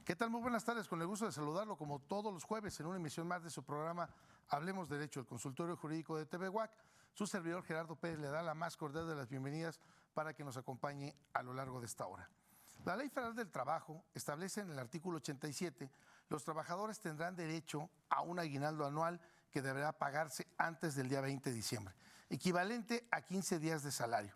¿Qué tal? Muy buenas tardes, con el gusto de saludarlo como todos los jueves en una emisión más de su programa Hablemos Derecho, el consultorio jurídico de TV UAC. Su servidor Gerardo Pérez le da la más cordial de las bienvenidas para que nos acompañe a lo largo de esta hora. La Ley Federal del Trabajo establece en el artículo 87, los trabajadores tendrán derecho a un aguinaldo anual que deberá pagarse antes del día 20 de diciembre, equivalente a 15 días de salario.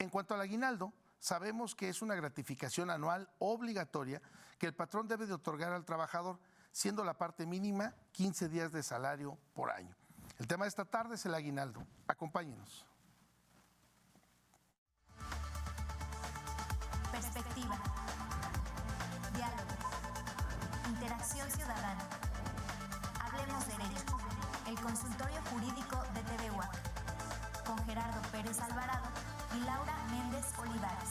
En cuanto al aguinaldo, sabemos que es una gratificación anual obligatoria que el patrón debe de otorgar al trabajador, siendo la parte mínima 15 días de salario por año. El tema de esta tarde es el aguinaldo. Acompáñenos. Perspectiva, diálogo, interacción ciudadana. Hablemos Derecho, el consultorio jurídico de TV UAC, con Gerardo Pérez Alvarado y Laura Méndez Olivares.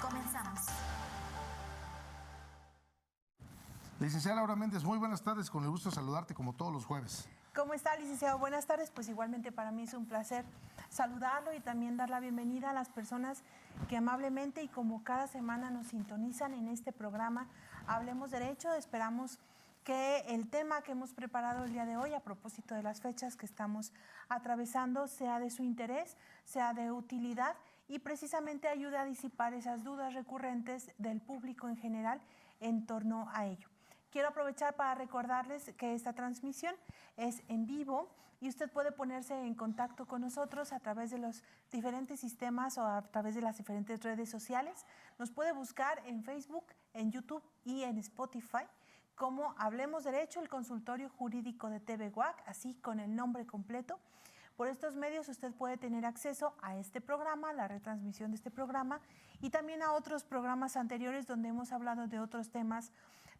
Comenzamos. Licenciada Laura Méndez, muy buenas tardes, con el gusto de saludarte como todos los jueves. ¿Cómo está, licenciado? Buenas tardes. Pues igualmente para mí es un placer saludarlo y también dar la bienvenida a las personas que amablemente y como cada semana nos sintonizan en este programa Hablemos Derecho. Esperamos que el tema que hemos preparado el día de hoy a propósito de las fechas que estamos atravesando sea de su interés, sea de utilidad y precisamente ayude a disipar esas dudas recurrentes del público en general en torno a ello. Quiero aprovechar para recordarles que esta transmisión es en vivo y usted puede ponerse en contacto con nosotros a través de los diferentes sistemas o a través de las diferentes redes sociales. Nos puede buscar en Facebook, en YouTube y en Spotify como Hablemos Derecho, el consultorio jurídico de TV UAC, así con el nombre completo. Por estos medios usted puede tener acceso a este programa, la retransmisión de este programa y también a otros programas anteriores donde hemos hablado de otros temas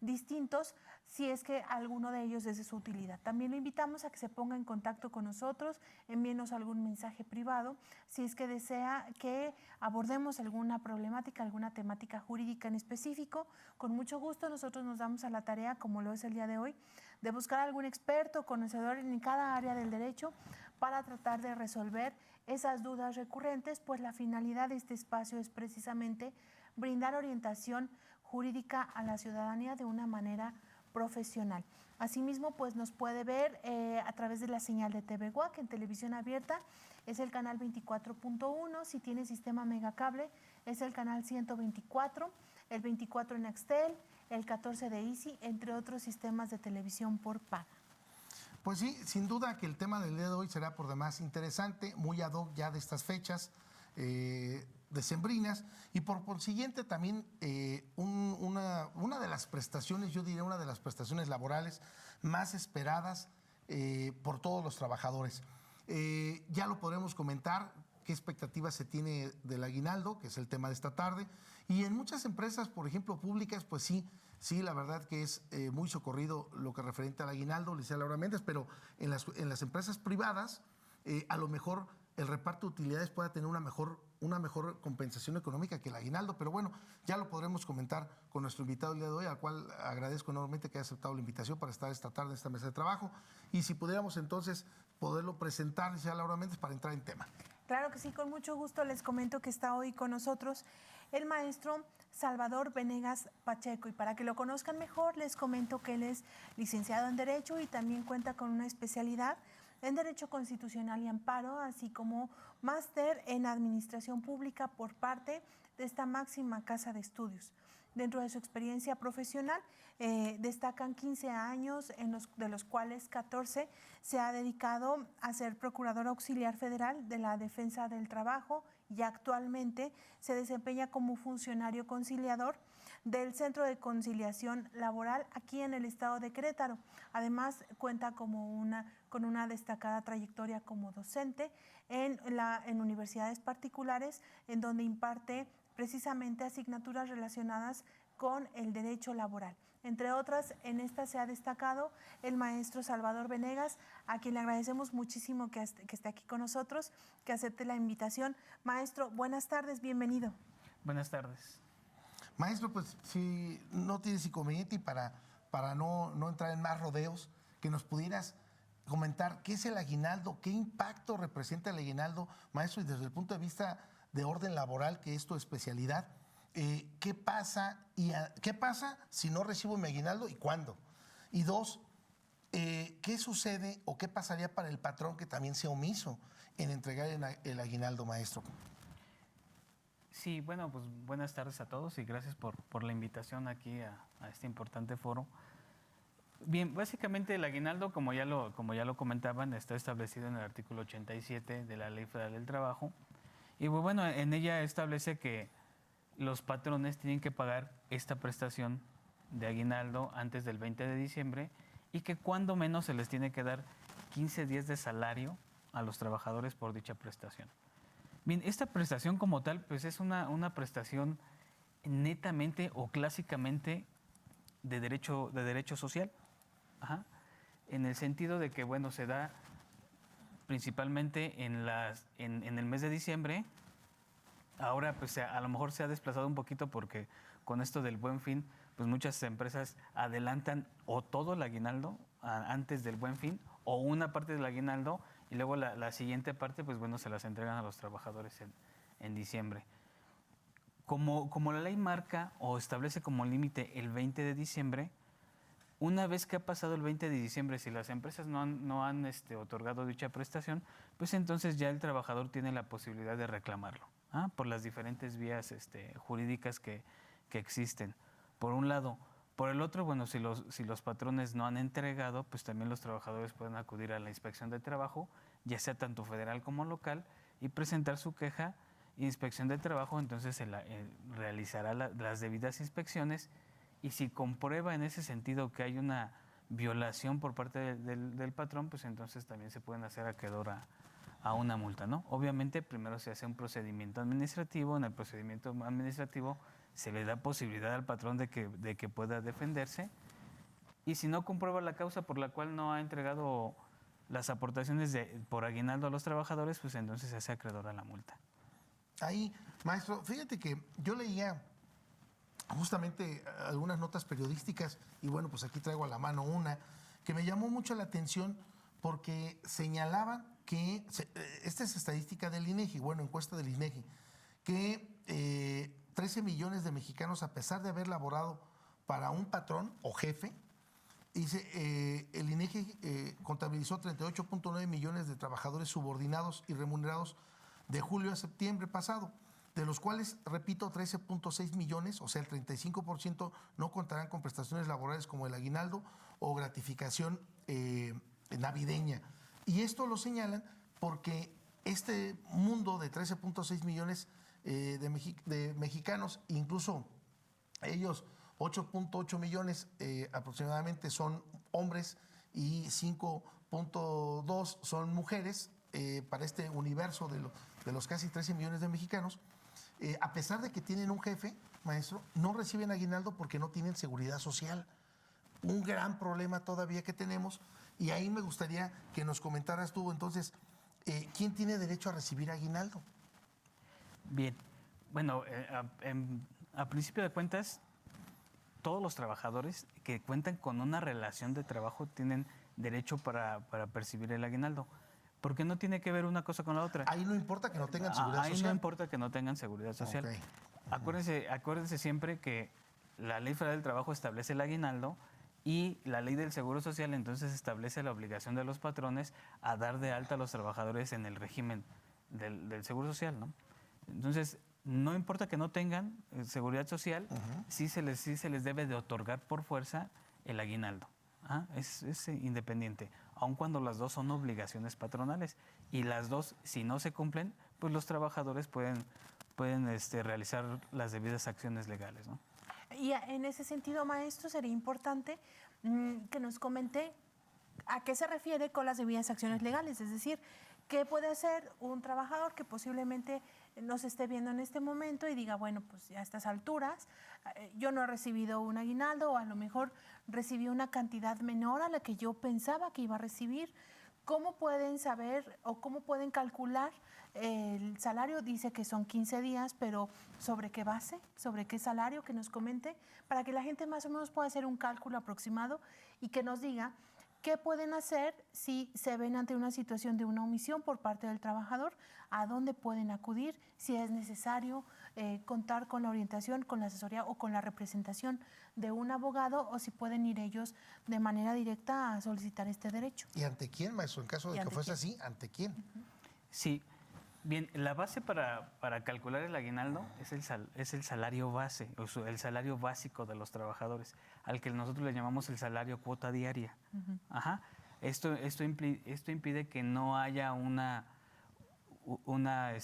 distintos, si es que alguno de ellos es de su utilidad. También lo invitamos a que se ponga en contacto con nosotros, envíenos algún mensaje privado, si es que desea que abordemos alguna problemática, alguna temática jurídica en específico. Con mucho gusto nosotros nos damos a la tarea, como lo es el día de hoy, de buscar algún experto, conocedor en cada área del derecho para tratar de resolver esas dudas recurrentes, pues la finalidad de este espacio es precisamente brindar orientación jurídica a la ciudadanía de una manera profesional. Asimismo, pues nos puede ver a través de la señal de TV UAC en televisión abierta, es el canal 24.1, si tiene sistema megacable es el canal 124, el 24 en Axtel, el 14 de Easy, entre otros sistemas de televisión por paga. Pues sí, sin duda que el tema del día de hoy será por demás interesante, muy ad hoc ya de estas fechas decembrinas y por consiguiente también una de las prestaciones, yo diría una de las prestaciones laborales más esperadas por todos los trabajadores. Ya lo podremos comentar, qué expectativas se tiene del aguinaldo, que es el tema de esta tarde, y en muchas empresas, por ejemplo, públicas, pues sí, la verdad que es muy socorrido lo que referente al aguinaldo, licenciada Laura Méndez, pero en las empresas privadas, a lo mejor el reparto de utilidades pueda tener una mejor compensación económica que el aguinaldo, pero bueno, ya lo podremos comentar con nuestro invitado el día de hoy, al cual agradezco enormemente que haya aceptado la invitación para estar esta tarde en esta mesa de trabajo, y si pudiéramos entonces poderlo presentar, licenciada Laura Méndez, para entrar en tema. Claro que sí, con mucho gusto les comento que está hoy con nosotros el maestro Salvador Venegas Pacheco, y para que lo conozcan mejor les comento que él es licenciado en Derecho y también cuenta con una especialidad en Derecho Constitucional y Amparo, así como máster en Administración Pública por parte de esta máxima casa de estudios. Dentro de su experiencia profesional destacan 15 años, de los cuales 14 se ha dedicado a ser Procurador Auxiliar Federal de la Defensa del Trabajo y actualmente se desempeña como funcionario conciliador del Centro de Conciliación Laboral aquí en el estado de Querétaro. Además, cuenta con una destacada trayectoria como docente en universidades particulares, en donde imparte precisamente asignaturas relacionadas con el derecho laboral. Entre otras, en esta se ha destacado el maestro Salvador Venegas, a quien le agradecemos muchísimo que esté aquí con nosotros, que acepte la invitación. Maestro, buenas tardes, bienvenido. Buenas tardes. Maestro, pues si no tienes inconveniente y para no entrar en más rodeos, que nos pudieras comentar qué es el aguinaldo, qué impacto representa el aguinaldo, maestro, y desde el punto de vista de orden laboral, que es tu especialidad, ¿Qué pasa? ¿Qué pasa si no recibo mi aguinaldo y cuándo? Y dos, ¿qué sucede o qué pasaría para el patrón que también sea omiso en entregar el aguinaldo, maestro? Sí, bueno, pues buenas tardes a todos y gracias por la invitación aquí a este importante foro. Bien, básicamente el aguinaldo, como ya lo comentaban, está establecido en el artículo 87 de la Ley Federal del Trabajo. Y pues, bueno, en ella establece que los patrones tienen que pagar esta prestación de aguinaldo antes del 20 de diciembre y que cuando menos se les tiene que dar 15 días de salario a los trabajadores por dicha prestación. Bien, esta prestación como tal, pues es una prestación netamente o clásicamente de derecho social. Ajá. En el sentido de que, bueno, se da principalmente en el mes de diciembre. Ahora, pues a lo mejor se ha desplazado un poquito porque con esto del Buen Fin, pues muchas empresas adelantan o todo el aguinaldo antes del Buen Fin o una parte del aguinaldo y luego la siguiente parte, pues bueno, se las entregan a los trabajadores en diciembre. Como la ley marca o establece como límite el 20 de diciembre, una vez que ha pasado el 20 de diciembre, si las empresas no han otorgado dicha prestación, pues entonces ya el trabajador tiene la posibilidad de reclamarlo por las diferentes vías jurídicas que existen. Por un lado. Por el otro, bueno, si los patrones no han entregado, pues también los trabajadores pueden acudir a la inspección de trabajo, ya sea tanto federal como local, y presentar su queja. Inspección de trabajo, entonces se realizará las debidas inspecciones y si comprueba en ese sentido que hay una violación por parte del patrón, pues entonces también se pueden hacer acreedor a una multa, ¿no? Obviamente primero se hace un procedimiento administrativo, en el procedimiento administrativo se le da posibilidad al patrón de que pueda defenderse y si no comprueba la causa por la cual no ha entregado las aportaciones por aguinaldo a los trabajadores, pues entonces se hace acreedor a la multa. Ahí, maestro, fíjate que yo leía justamente algunas notas periodísticas y bueno, pues aquí traigo a la mano una que me llamó mucho la atención porque señalaban que, esta es estadística del INEGI, bueno, encuesta del INEGI, que 13 millones de mexicanos, a pesar de haber laborado para un patrón o jefe, dice, el INEGI contabilizó 38.9 millones de trabajadores subordinados y remunerados de julio a septiembre pasado, de los cuales, repito, 13.6 millones, o sea, el 35% no contarán con prestaciones laborales como el aguinaldo o gratificación navideña. Y esto lo señalan porque este mundo de 13.6 millones de mexicanos, incluso ellos 8.8 millones aproximadamente son hombres y 5.2 son mujeres para este universo de los casi 13 millones de mexicanos. A pesar de que tienen un jefe, maestro, no reciben aguinaldo porque no tienen seguridad social. Un gran problema todavía que tenemos. Y ahí me gustaría que nos comentaras tú, entonces, ¿quién tiene derecho a recibir aguinaldo? Bien, bueno, a principio de cuentas, todos los trabajadores que cuentan con una relación de trabajo tienen derecho para percibir el aguinaldo. Porque no tiene que ver una cosa con la otra. Ahí no importa que no tengan seguridad social. Ahí no importa que no tengan seguridad social. Okay. Acuérdense siempre que la Ley Federal del Trabajo establece el aguinaldo y la Ley del Seguro Social entonces establece la obligación de los patrones a dar de alta a los trabajadores en el régimen del Seguro Social, ¿no? Entonces, no importa que no tengan seguridad social, sí se les debe de otorgar por fuerza el aguinaldo. Es independiente, aun cuando las dos son obligaciones patronales y las dos, si no se cumplen, pues los trabajadores pueden realizar las debidas acciones legales, ¿no? Y en ese sentido, maestro, sería importante que nos comente a qué se refiere con las debidas acciones legales, es decir, ¿qué puede hacer un trabajador que posiblemente nos esté viendo en este momento y diga, bueno, pues a estas alturas yo no he recibido un aguinaldo o a lo mejor recibí una cantidad menor a la que yo pensaba que iba a recibir? ¿Cómo pueden saber o cómo pueden calcular el salario? Dice que son 15 días, pero ¿sobre qué base? ¿Sobre qué salario? Que nos comente para que la gente más o menos pueda hacer un cálculo aproximado y que nos diga ¿qué pueden hacer si se ven ante una situación de una omisión por parte del trabajador? ¿A dónde pueden acudir? Si es necesario contar con la orientación, con la asesoría o con la representación de un abogado, o si pueden ir ellos de manera directa a solicitar este derecho. ¿Y ante quién, maestro? En caso ¿Y de que ante fuese quién? así, ¿ante quién? Sí, bien, la base para calcular el aguinaldo es el salario base, el salario básico de los trabajadores, al que nosotros le llamamos el salario cuota diaria. Ajá. Esto impide que no haya una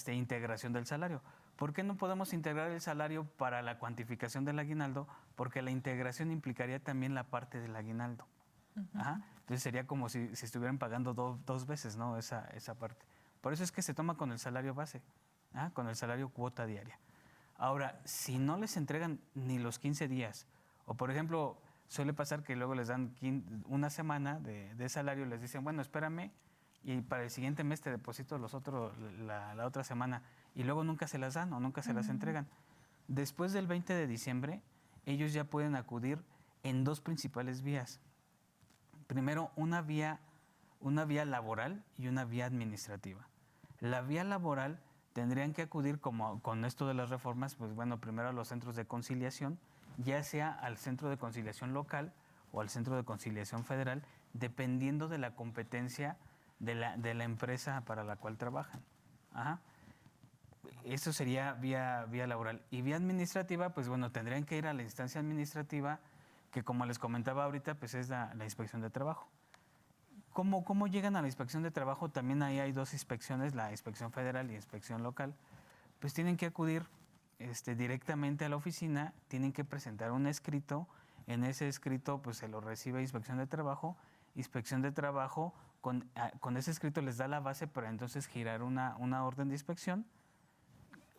integración del salario. ¿Por qué no podemos integrar el salario para la cuantificación del aguinaldo? Porque la integración implicaría también la parte del aguinaldo. Ajá. Entonces sería como si estuvieran pagando dos veces, ¿no? Esa parte. Por eso es que se toma con el salario base, con el salario cuota diaria. Ahora, si no les entregan ni los 15 días, o por ejemplo, suele pasar que luego les dan una semana de salario, les dicen, bueno, espérame, y para el siguiente mes te deposito la otra semana, y luego nunca se las dan o nunca se las entregan. Después del 20 de diciembre, ellos ya pueden acudir en dos principales vías. Primero, una vía laboral y una vía administrativa. La vía laboral tendrían que acudir, como con esto de las reformas, pues bueno, primero a los centros de conciliación, ya sea al centro de conciliación local o al centro de conciliación federal, dependiendo de la competencia de la empresa para la cual trabajan. Ajá. Eso sería vía laboral. Y vía administrativa, pues bueno, tendrían que ir a la instancia administrativa, que como les comentaba ahorita, pues es la inspección de trabajo. ¿Cómo llegan a la inspección de trabajo? También ahí hay dos inspecciones, la inspección federal y la inspección local. Pues tienen que acudir directamente a la oficina, tienen que presentar un escrito. En ese escrito pues se lo recibe inspección de trabajo. Inspección de trabajo con ese escrito les da la base para entonces girar una orden de inspección.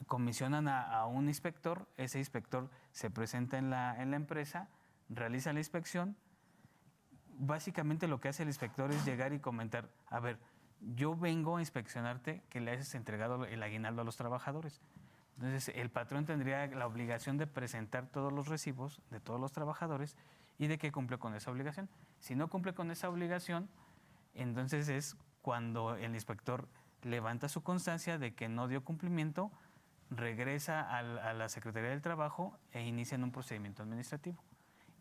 Comisionan a un inspector, ese inspector se presenta en la empresa, realiza la inspección. Básicamente lo que hace el inspector es llegar y comentar, a ver, yo vengo a inspeccionarte que le hayas entregado el aguinaldo a los trabajadores. Entonces el patrón tendría la obligación de presentar todos los recibos de todos los trabajadores y de que cumple con esa obligación. Si no cumple con esa obligación, entonces es cuando el inspector levanta su constancia de que no dio cumplimiento, regresa a la Secretaría del Trabajo e inician un procedimiento administrativo.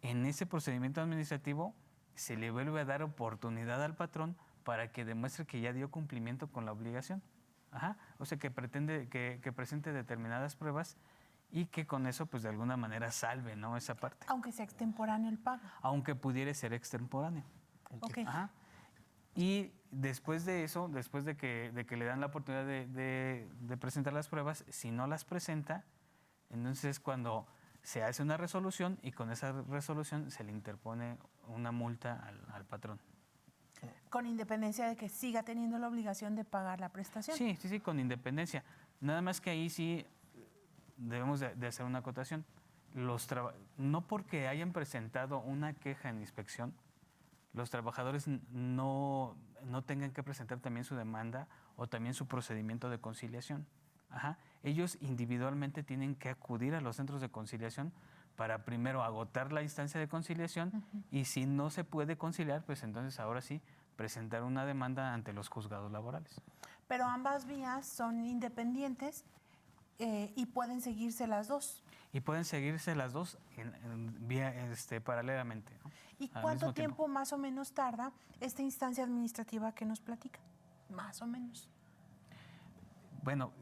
En ese procedimiento administrativo se le vuelve a dar oportunidad al patrón para que demuestre que ya dio cumplimiento con la obligación. Ajá. O sea, que pretende que presente determinadas pruebas y que con eso, pues de alguna manera salve, ¿no?, esa parte. Aunque sea extemporáneo el pago. Aunque pudiera ser extemporáneo. Ok. Ajá. Y después de eso, después de que le dan la oportunidad de presentar las pruebas, si no las presenta, entonces cuando se hace una resolución y con esa resolución se le interpone una multa al patrón. Con independencia de que siga teniendo la obligación de pagar la prestación. Sí, con independencia. Nada más que ahí sí debemos de hacer una acotación. No porque hayan presentado una queja en inspección, los trabajadores no tengan que presentar también su demanda o también su procedimiento de conciliación. Ajá. Ellos individualmente tienen que acudir a los centros de conciliación para primero agotar la instancia de conciliación y si no se puede conciliar, pues entonces ahora sí presentar una demanda ante los juzgados laborales. Pero ambas vías son independientes y pueden seguirse las dos. Y pueden seguirse las dos paralelamente, ¿no? ¿Y Al cuánto mismo tiempo más o menos tarda esta instancia administrativa que nos platica? Más o menos. Bueno,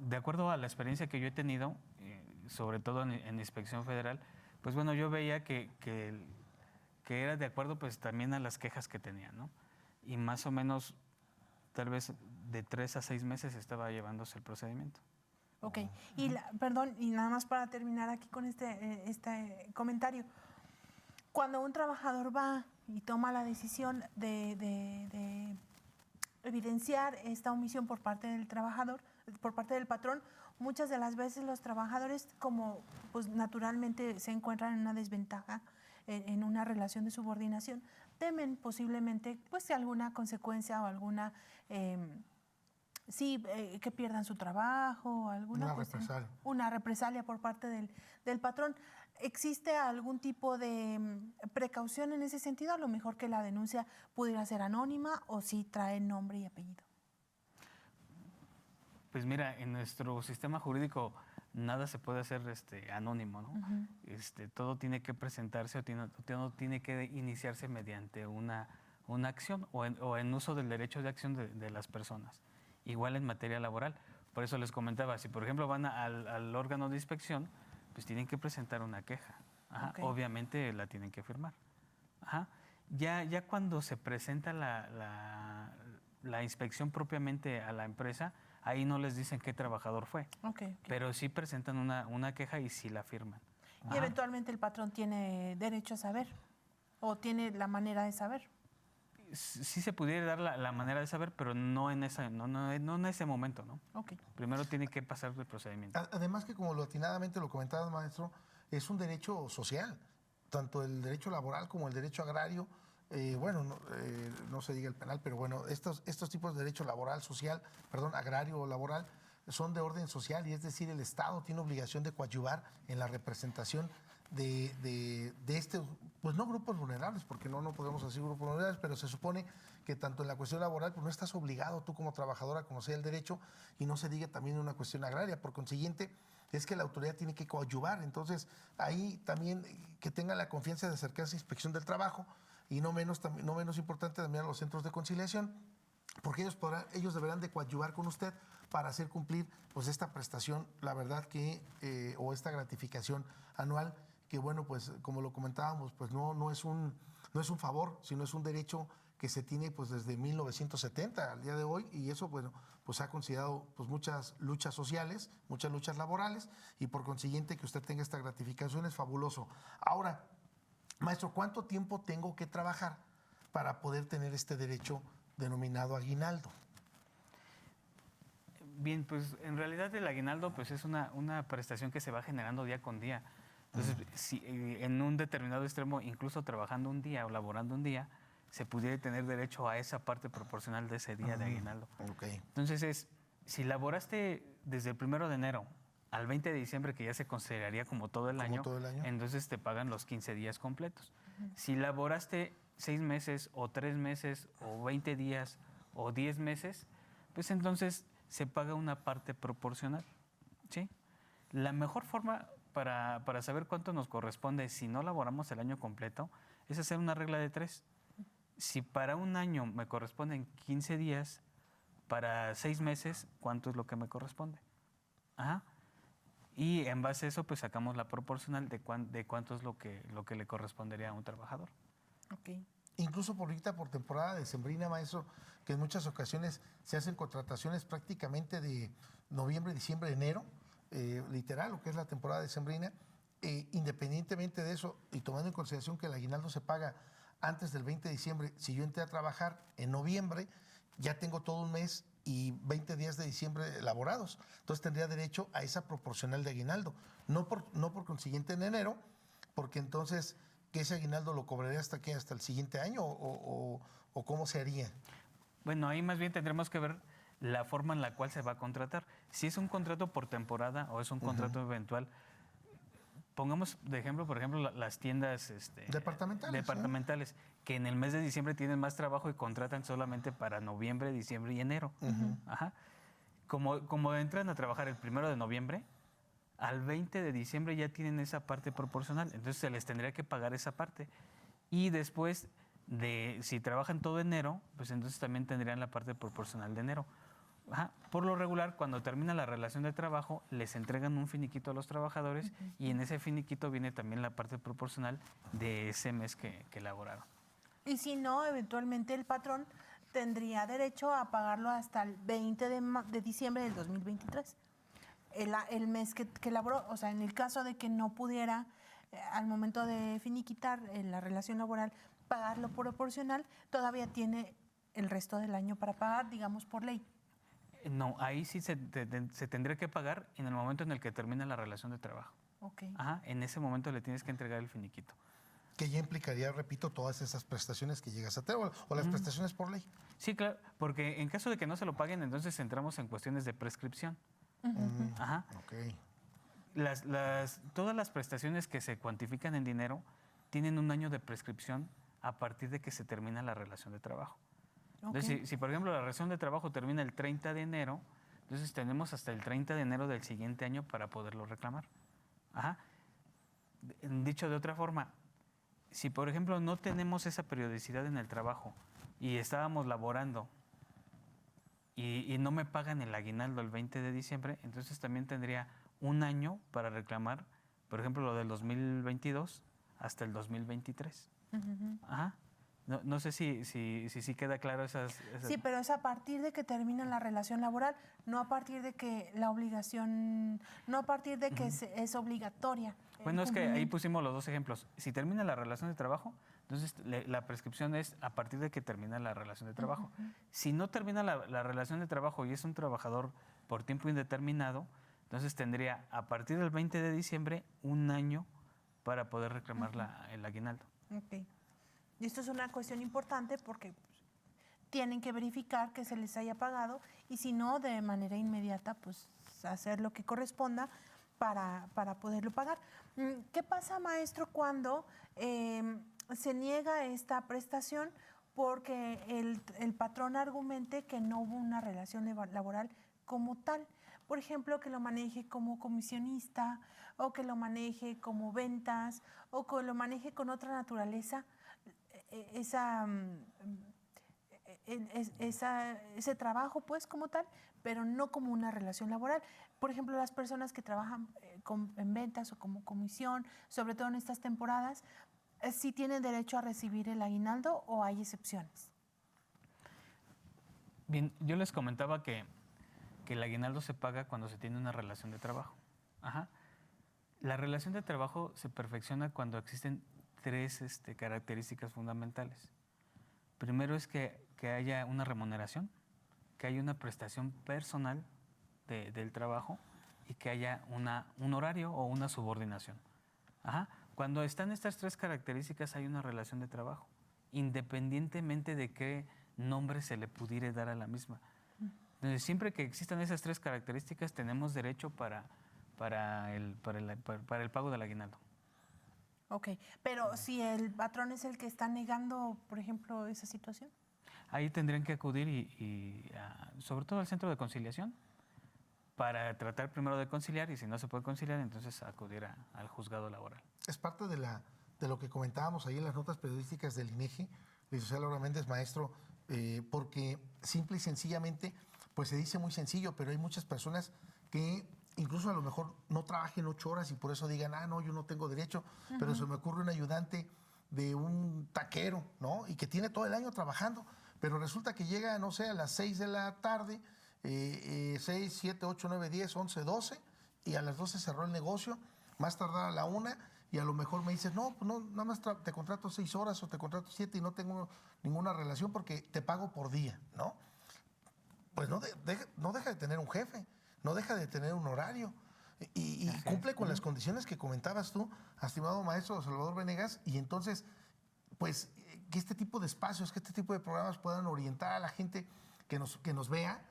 de acuerdo a la experiencia que yo he tenido, sobre todo en inspección federal, pues bueno, yo veía que era de acuerdo pues también a las quejas que tenía, ¿no? Y más o menos, tal vez de 3 a 6 meses estaba llevándose el procedimiento. Ok. Y perdón, y nada más para terminar aquí con este comentario. Cuando un trabajador va y toma la decisión de evidenciar esta omisión por parte del trabajador, por parte del patrón, muchas de las veces los trabajadores, como pues naturalmente se encuentran en una desventaja, en una relación de subordinación, temen posiblemente pues alguna consecuencia o alguna que pierdan su trabajo, alguna represalia. Una represalia por parte del patrón. ¿Existe algún tipo de precaución en ese sentido? A lo mejor que la denuncia pudiera ser anónima o si trae nombre y apellido. Pues mira, en nuestro sistema jurídico nada se puede hacer anónimo, ¿no? Todo tiene que presentarse todo tiene que iniciarse mediante una acción o en uso del derecho de acción de las personas. Igual en materia laboral. Por eso les comentaba, si por ejemplo van al órgano de inspección, pues tienen que presentar una queja. Ajá, Ok. obviamente la tienen que firmar. Ajá. Ya cuando se presenta la inspección propiamente a la empresa, ahí no les dicen qué trabajador fue, Ok. pero sí presentan una queja y sí la firman. Y Ajá. eventualmente el patrón tiene derecho a saber o tiene la manera de saber. Sí se pudiera dar la manera de saber, pero no en ese momento, ¿no? Ok. Primero tiene que pasar el procedimiento. Además que como lo atinadamente lo comentabas, maestro, es un derecho social, tanto el derecho laboral como el derecho agrario. No se diga el penal, pero bueno, estos tipos de derecho laboral, social, agrario o laboral, son de orden social, y es decir, el Estado tiene obligación de coadyuvar en la representación de estos, pues no grupos vulnerables, porque no podemos decir grupos vulnerables, pero se supone que tanto en la cuestión laboral, pues no estás obligado tú como trabajador a conocer el derecho, y no se diga también en una cuestión agraria. Por consiguiente, es que la autoridad tiene que coadyuvar. Entonces, ahí también que tenga la confianza de acercarse a inspección del trabajo, y no menos importante también a los centros de conciliación, porque ellos deberán de coadyuvar con usted para hacer cumplir pues esta prestación, la verdad que, o esta gratificación anual, que bueno, pues como lo comentábamos, pues no es un favor, sino es un derecho que se tiene pues desde 1970 al día de hoy, y eso bueno, pues ha considerado pues muchas luchas sociales, muchas luchas laborales, y por consiguiente que usted tenga esta gratificación es fabuloso. Ahora, maestro, ¿cuánto tiempo tengo que trabajar para poder tener este derecho denominado aguinaldo? Bien, pues en realidad el aguinaldo pues es una prestación que se va generando día con día. Entonces, si en un determinado extremo, incluso trabajando un día o laborando un día, se pudiera tener derecho a esa parte proporcional de ese día de aguinaldo. Okay. Entonces, si laboraste desde el 1 de enero al 20 de diciembre, que ya se consideraría como todo el año, entonces te pagan los 15 días completos. Si laboraste 6 meses o 3 meses o 20 días o 10 meses, pues entonces se paga una parte proporcional, ¿sí? La mejor forma para saber cuánto nos corresponde si no laboramos el año completo es hacer una regla de 3. Si para un año me corresponden 15 días, para 6 meses, ¿cuánto es lo que me corresponde? Ajá. Y en base a eso, pues sacamos la proporcional de cuánto es lo que le correspondería a un trabajador. Ok. Incluso por temporada decembrina, maestro, que en muchas ocasiones se hacen contrataciones prácticamente de noviembre, diciembre, enero, literal, lo que es la temporada decembrina. Independientemente de eso, y tomando en consideración que el aguinaldo se paga antes del 20 de diciembre, si yo entré a trabajar en noviembre, ya tengo todo un mes y 20 días de diciembre laborados. Entonces tendría derecho a esa proporcional de aguinaldo. No por consiguiente en enero, porque entonces que ese aguinaldo lo cobraré hasta el siguiente año, o cómo se haría. Bueno, ahí más bien tendremos que ver la forma en la cual se va a contratar. Si es un contrato por temporada o es un contrato eventual. Pongamos de ejemplo, por ejemplo, las tiendas departamentales, que en el mes de diciembre tienen más trabajo y contratan solamente para noviembre, diciembre y enero. Ajá. Como entran a trabajar el 1 de noviembre, al 20 de diciembre ya tienen esa parte proporcional, entonces se les tendría que pagar esa parte. Y después, si trabajan todo enero, pues entonces también tendrían la parte proporcional de enero. Ajá. Por lo regular, cuando termina la relación de trabajo, les entregan un finiquito a los trabajadores y en ese finiquito viene también la parte proporcional de ese mes que elaboraron. Y si no, eventualmente el patrón tendría derecho a pagarlo hasta el 20 de diciembre del 2023. El mes que elaboró, o sea, en el caso de que no pudiera, al momento de finiquitar la relación laboral, pagarlo proporcional, todavía tiene el resto del año para pagar, digamos, por ley. No, ahí sí se tendría que pagar en el momento en el que termina la relación de trabajo. Okay. Ajá, en ese momento le tienes que entregar el finiquito. Que ya implicaría, repito, todas esas prestaciones que llegas a tener, o las prestaciones por ley. Sí, claro, porque en caso de que no se lo paguen, entonces entramos en cuestiones de prescripción. Ajá. Okay. Todas las prestaciones que se cuantifican en dinero tienen un año de prescripción a partir de que se termina la relación de trabajo. Okay. Entonces, si por ejemplo la relación de trabajo termina el 30 de enero, Entonces tenemos hasta el 30 de enero del siguiente año para poderlo reclamar. Ajá. Dicho de otra forma, si por ejemplo no tenemos esa periodicidad en el trabajo y estábamos laborando y no me pagan el aguinaldo el 20 de diciembre, entonces también tendría un año para reclamar, por ejemplo, lo del 2022 hasta el 2023. Ajá. No sé si queda claro esas... Sí, pero es a partir de que termina la relación laboral, no a partir de que la obligación, no a partir de que es obligatoria. Bueno, es que ahí pusimos los dos ejemplos. Si termina la relación de trabajo, entonces la prescripción es a partir de que termina la relación de trabajo. Si no termina la relación de trabajo y es un trabajador por tiempo indeterminado, entonces tendría a partir del 20 de diciembre un año para poder reclamar el aguinaldo. Ok. Y esto es una cuestión importante porque tienen que verificar que se les haya pagado y si no, de manera inmediata, pues hacer lo que corresponda para poderlo pagar. ¿Qué pasa, maestro, cuando se niega esta prestación porque el patrón argumente que no hubo una relación laboral como tal? Por ejemplo, que lo maneje como comisionista o que lo maneje como ventas o que lo maneje con otra naturaleza. Ese trabajo, pues, como tal, pero no como una relación laboral. Por ejemplo, las personas que trabajan en ventas o como comisión, sobre todo en estas temporadas, ¿sí tienen derecho a recibir el aguinaldo o hay excepciones? Bien, yo les comentaba que el aguinaldo se paga cuando se tiene una relación de trabajo. Ajá. La relación de trabajo se perfecciona cuando existen tres características fundamentales. Primero es que haya una remuneración, que haya una prestación personal del trabajo y que haya un horario o una subordinación. Ajá. Cuando están estas tres características hay una relación de trabajo, independientemente de qué nombre se le pudiera dar a la misma. Entonces, siempre que existan esas tres características tenemos derecho para el pago del aguinaldo. Ok, pero si el patrón es el que está negando, por ejemplo, esa situación. Ahí tendrían que acudir sobre todo al centro de conciliación para tratar primero de conciliar y si no se puede conciliar, entonces acudir al juzgado laboral. Es parte de lo que comentábamos ahí en las notas periodísticas del INEGI, licenciada Laura Méndez, maestro, porque simple y sencillamente, pues se dice muy sencillo, pero hay muchas personas que incluso a lo mejor no trabajen 8 horas y por eso digan, no, yo no tengo derecho, pero se me ocurre un ayudante de un taquero, ¿no? Y que tiene todo el año trabajando, pero resulta que llega, no sé, a las 6 de la tarde, 6, 7, 8, 9, 10, 11, 12, y a las 12 cerró el negocio, más tardar a la 1, y a lo mejor me dices, no, pues no, nada más te contrato 6 horas o te contrato 7 y no tengo ninguna relación porque te pago por día, ¿no? Pues no deja de tener un jefe, no deja de tener un horario y cumple con las condiciones que comentabas tú, estimado maestro Salvador Venegas, y entonces, pues, que este tipo de espacios, que este tipo de programas puedan orientar a la gente que nos vea,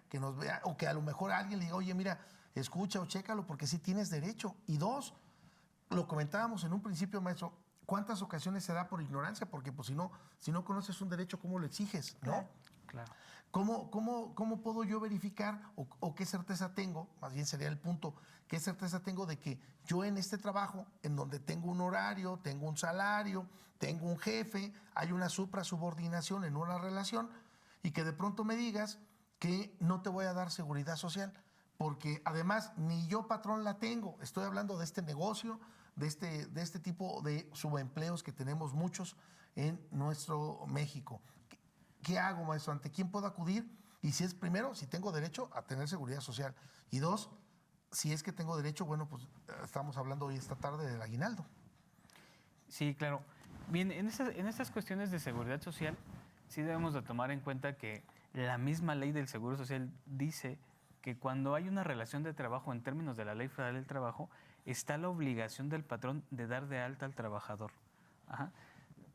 o que a lo mejor alguien le diga, oye, mira, escucha o chécalo porque sí tienes derecho. Y dos, lo comentábamos en un principio, maestro, ¿cuántas ocasiones se da por ignorancia? Porque pues si no conoces un derecho, ¿cómo lo exiges? ¿No? Claro. ¿Cómo puedo yo verificar o qué certeza tengo? Más bien sería el punto, ¿qué certeza tengo de que yo en este trabajo, en donde tengo un horario, tengo un salario, tengo un jefe, hay una subordinación en una relación y que de pronto me digas que no te voy a dar seguridad social? Porque además ni yo patrón la tengo, estoy hablando de este negocio, de este tipo de subempleos que tenemos muchos en nuestro México. ¿Qué hago, maestro? ¿Ante quién puedo acudir? Y si es, primero, si tengo derecho a tener seguridad social. Y dos, si es que tengo derecho, bueno, pues estamos hablando hoy esta tarde del aguinaldo. Sí, claro. Bien, en estas cuestiones de seguridad social, sí debemos de tomar en cuenta que la misma ley del Seguro Social dice que cuando hay una relación de trabajo en términos de la Ley Federal del Trabajo, está la obligación del patrón de dar de alta al trabajador. Ajá.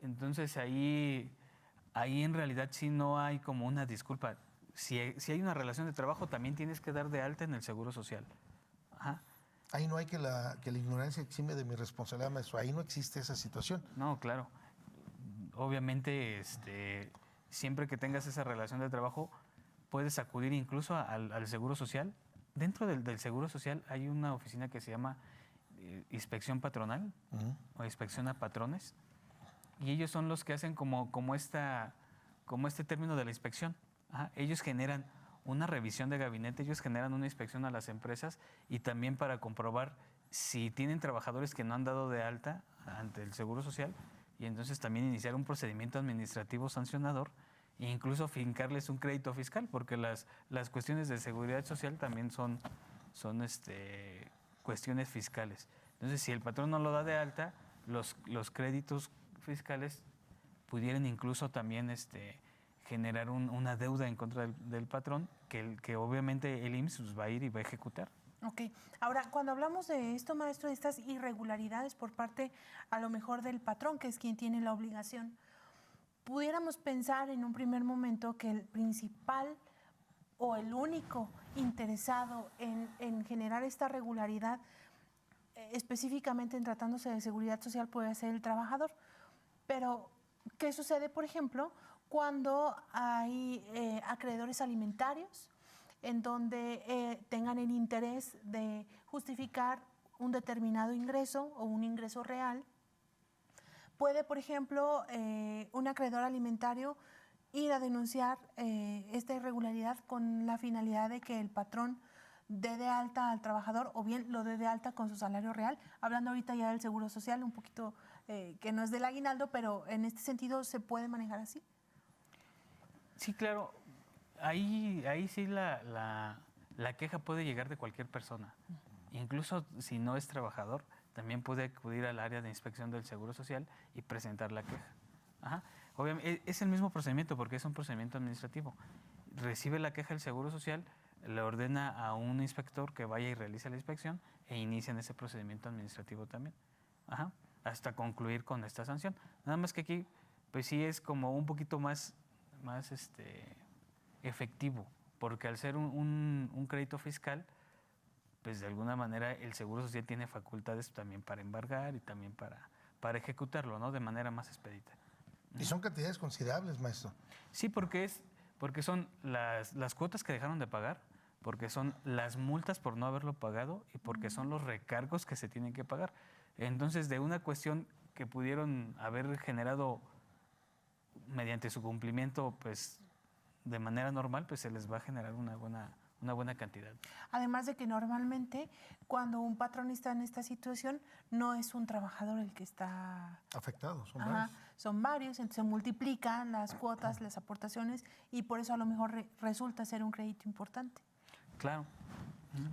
Entonces ahí en realidad sí no hay como una disculpa. Si hay una relación de trabajo, también tienes que dar de alta en el Seguro Social. Ajá. Ahí no hay que la ignorancia exime de mi responsabilidad, maestro. Ahí no existe esa situación. No, claro. Obviamente, siempre que tengas esa relación de trabajo, puedes acudir incluso al Seguro Social dentro del Seguro Social hay una oficina que se llama Inspección Patronal o Inspección a Patrones, y ellos son los que hacen como este término de la inspección. Ajá. Ellos generan una revisión de gabinete, ellos generan una inspección a las empresas y también para comprobar si tienen trabajadores que no han dado de alta ante el Seguro Social, y entonces también iniciar un procedimiento administrativo sancionador e incluso fincarles un crédito fiscal, porque las cuestiones de seguridad social también son cuestiones fiscales. Entonces, si el patrón no lo da de alta, los créditos fiscales pudieran incluso también generar una deuda en contra del patrón que obviamente el IMSS pues, va a ir y va a ejecutar. Ok. Ahora, cuando hablamos de esto, maestro, de estas irregularidades por parte a lo mejor del patrón, que es quien tiene la obligación, pudiéramos pensar en un primer momento que el principal o el único interesado en generar esta regularidad, específicamente en tratándose de seguridad social, puede ser el trabajador. Pero, ¿qué sucede, por ejemplo, cuando hay acreedores alimentarios en donde tengan el interés de justificar un determinado ingreso o un ingreso real? Puede, por ejemplo, un acreedor alimentario ir a denunciar esta irregularidad con la finalidad de que el patrón dé de alta al trabajador o bien lo dé de alta con su salario real. Hablando ahorita ya del Seguro Social, un poquito que no es del aguinaldo, pero en este sentido se puede manejar así. Sí, claro. Ahí sí la queja puede llegar de cualquier persona. Incluso si no es trabajador, también puede acudir al área de inspección del Seguro Social y presentar la queja. Ajá. Obviamente, es el mismo procedimiento porque es un procedimiento administrativo. Recibe la queja el Seguro Social, le ordena a un inspector que vaya y realice la inspección e inician ese procedimiento administrativo también. Ajá. Hasta concluir con esta sanción. Nada más que aquí, pues sí es como un poquito más efectivo, porque al ser un crédito fiscal, pues de alguna manera el Seguro Social tiene facultades también para embargar y también para ejecutarlo, ¿no? De manera más expedita. Y son cantidades considerables, maestro. Sí, porque son las cuotas que dejaron de pagar, porque son las multas por no haberlo pagado y porque son los recargos que se tienen que pagar. Entonces, de una cuestión que pudieron haber generado mediante su cumplimiento, pues de manera normal, pues se les va a generar una buena cantidad. Además de que normalmente cuando un patrón está en esta situación, no es un trabajador el que está afectado, son Ajá, varios. son varios, entonces se multiplican las cuotas, las aportaciones y por eso a lo mejor resulta ser un crédito importante. Claro.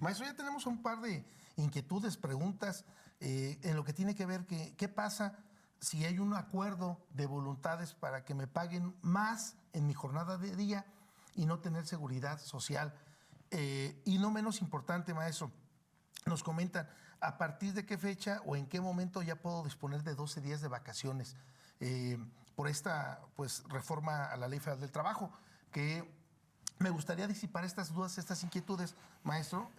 Maestro, ya tenemos un par de inquietudes, preguntas en lo que tiene que ver qué pasa si hay un acuerdo de voluntades para que me paguen más en mi jornada de día y no tener seguridad social. Y no menos importante, maestro, nos comentan a partir de qué fecha o en qué momento ya puedo disponer de 12 días de vacaciones por esta reforma a la Ley Federal del Trabajo, que me gustaría disipar estas dudas, estas inquietudes, maestro,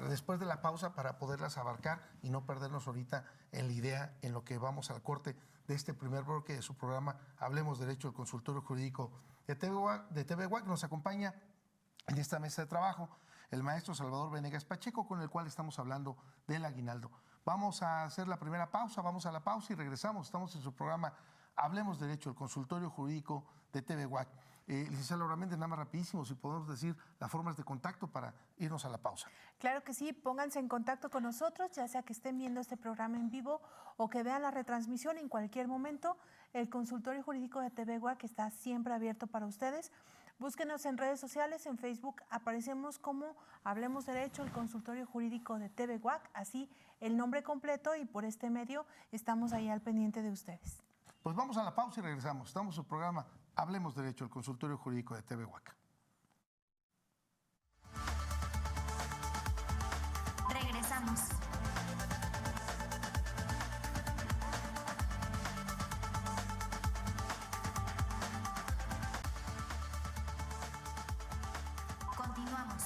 después de la pausa para poderlas abarcar y no perdernos ahorita en la idea en lo que vamos al corte de este primer bloque de su programa Hablemos Derecho, el consultorio jurídico de TV UAC. Nos acompaña en esta mesa de trabajo el maestro Salvador Venegas Pacheco, con el cual estamos hablando del aguinaldo. Vamos a hacer la primera pausa, vamos a la pausa y regresamos. Estamos en su programa Hablemos Derecho, el consultorio jurídico de TV UAC. Licenciada Laura Méndez, nada más rapidísimo, si podemos decir las formas de contacto para irnos a la pausa. Claro que sí, pónganse en contacto con nosotros, ya sea que estén viendo este programa en vivo o que vean la retransmisión en cualquier momento. El consultorio jurídico de TV UAC está siempre abierto para ustedes. Búsquenos en redes sociales, en Facebook aparecemos como Hablemos Derecho, el consultorio jurídico de TV UAC, así el nombre completo, y por este medio estamos ahí al pendiente de ustedes. Pues vamos a la pausa y regresamos. Estamos en su programa Hablemos Derecho, el consultorio jurídico de TV UAC. Regresamos. Continuamos.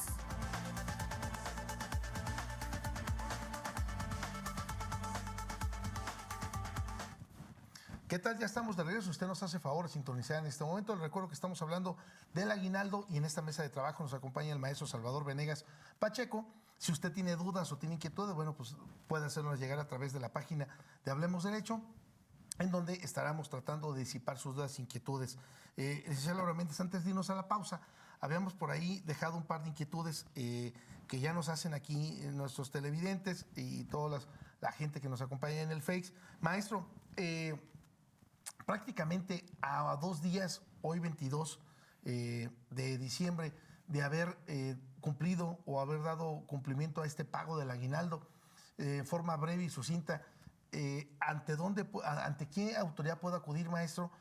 ¿Qué tal? Ya estamos de regreso. Usted nos hace favor de sintonizar en este momento. Les recuerdo que estamos hablando del aguinaldo y en esta mesa de trabajo nos acompaña el maestro Salvador Venegas Pacheco. Si usted tiene dudas o tiene inquietudes, bueno, pues puede hacernos llegar a través de la página de Hablemos Derecho, en donde estaremos tratando de disipar sus dudas e inquietudes. Licenciado Laura Méndez, antes de irnos a la pausa, habíamos por ahí dejado un par de inquietudes que ya nos hacen aquí nuestros televidentes y toda la gente que nos acompaña en el Face. Maestro, prácticamente a 2 días, hoy 22 de diciembre, de haber cumplido o haber dado cumplimiento a este pago del aguinaldo, forma breve y sucinta, ¿ante qué autoridad puedo acudir, maestro,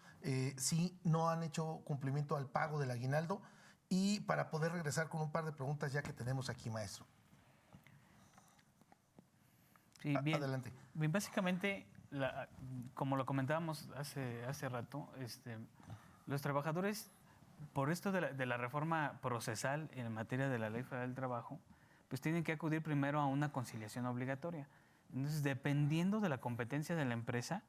si no han hecho cumplimiento al pago del aguinaldo? Y para poder regresar con un par de preguntas ya que tenemos aquí, maestro. Sí, bien. Adelante. Bien, básicamente, como lo comentábamos hace rato, los trabajadores, por esto de la reforma procesal en materia de la Ley Federal del Trabajo, pues tienen que acudir primero a una conciliación obligatoria. Entonces, dependiendo de la competencia de la empresa,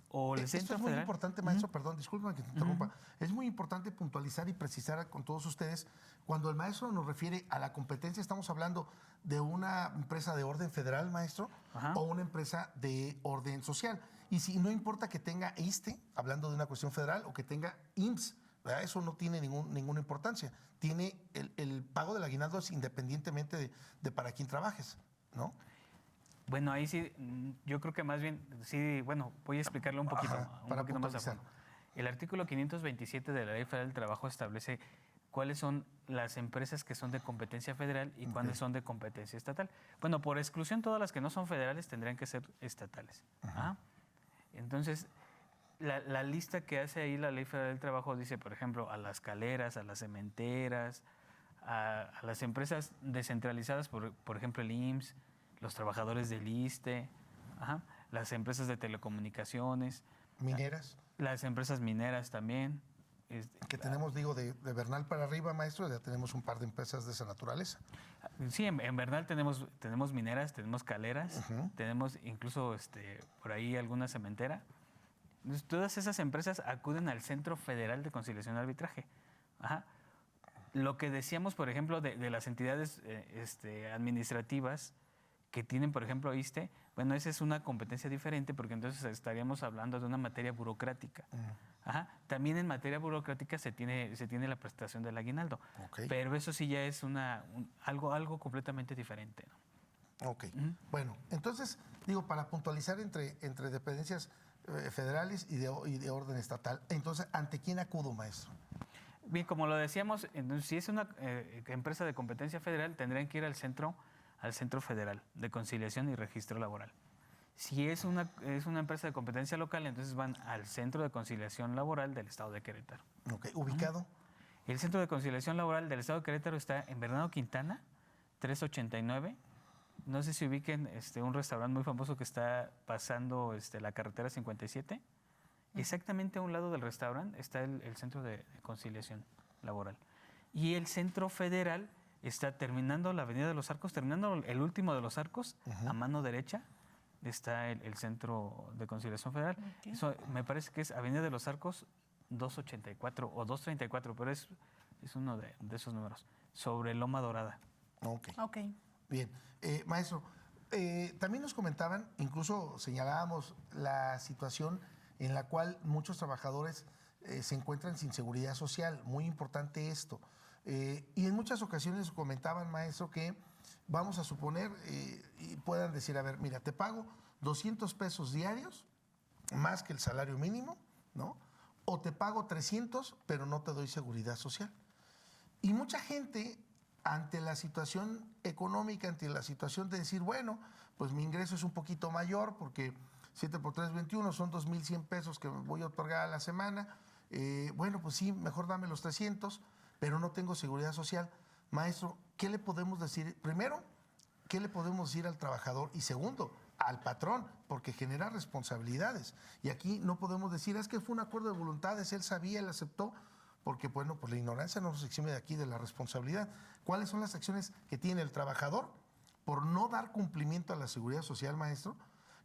o el Esto Centro es muy Federal. importante, maestro, perdón, discúlpame que te interrumpa. Es muy importante puntualizar y precisar con todos ustedes, cuando el maestro nos refiere a la competencia, estamos hablando de una empresa de orden federal, maestro, Ajá. o una empresa de orden social. Y si no importa que tenga ISSSTE, hablando de una cuestión federal, o que tenga IMSS, ¿verdad? Eso no tiene ninguna importancia. Tiene el pago del aguinaldo es independientemente de para quién trabajes, ¿no? Bueno, ahí sí, yo creo que más bien, sí, bueno, voy a explicarlo un poquito, Ajá, un para poquito más a puntualizar. fondo. El artículo 527 de la Ley Federal del Trabajo establece cuáles son las empresas que son de competencia federal y cuáles son de competencia estatal. Bueno, por exclusión, todas las que no son federales tendrían que ser estatales. Ajá. Entonces, la lista que hace ahí la Ley Federal del Trabajo dice, por ejemplo, a las caleras, a las cementeras, a las empresas descentralizadas, por ejemplo, el IMSS, los trabajadores del ISSSTE, ajá, las empresas de telecomunicaciones, Mineras, las empresas mineras también. que tenemos, digo, de Bernal para arriba, maestro, ya tenemos un par de empresas de esa naturaleza. Sí, en Bernal tenemos mineras, tenemos caleras, tenemos incluso por ahí alguna cementera. Entonces, todas esas empresas acuden al Centro Federal de Conciliación y Arbitraje. Ajá. Lo que decíamos, por ejemplo, de las entidades administrativas que tienen, por ejemplo, ISSSTE, bueno, esa es una competencia diferente porque entonces estaríamos hablando de una materia burocrática. Ajá. También en materia burocrática se tiene la prestación del aguinaldo, Ok. pero eso sí ya es algo completamente diferente, ¿no? Ok. Bueno, entonces, digo, para puntualizar entre dependencias federales y de orden estatal, entonces, ¿ante quién acudo, maestro? Bien, como lo decíamos, entonces, si es una empresa de competencia federal, tendrían que ir al Centro Federal de Conciliación y Registro Laboral. Si es una empresa de competencia local, entonces van al Centro de Conciliación Laboral del Estado de Querétaro. Ok. ¿Ubicado? El Centro de Conciliación Laboral del Estado de Querétaro está en Bernardo Quintana, 389. No sé si ubiquen un restaurante muy famoso que está pasando la carretera 57. Exactamente a un lado del restaurante está el Centro de Conciliación Laboral. Y el Centro Federal está terminando la Avenida de los Arcos, terminando el último de los arcos, a mano derecha está el Centro de Conciliación Federal. Okay. Eso me parece que es Avenida de los Arcos 284 o 234, pero es uno de esos números, sobre Loma Dorada. Ok. Ok. Bien. Maestro, también nos comentaban, incluso señalábamos la situación en la cual muchos trabajadores se encuentran sin seguridad social. Muy importante esto. Y en muchas ocasiones comentaban, maestro, que vamos a suponer y puedan decir, a ver, mira, te pago 200 pesos diarios, más que el salario mínimo, ¿no? O te pago 300, pero no te doy seguridad social. Y mucha gente, ante la situación económica, ante la situación de decir, bueno, pues mi ingreso es un poquito mayor, porque 7 por 3, 21, son 2,100 pesos que me voy a otorgar a la semana. Bueno, pues sí, mejor dame los 300, pero no tengo seguridad social. Maestro, ¿qué le podemos decir? Primero, ¿qué le podemos decir al trabajador? Y segundo, al patrón, porque genera responsabilidades. Y aquí no podemos decir, es que fue un acuerdo de voluntades, él sabía, él aceptó, porque bueno, pues la ignorancia no nos exime de aquí de la responsabilidad. ¿Cuáles son las acciones que tiene el trabajador por no dar cumplimiento a la seguridad social, maestro?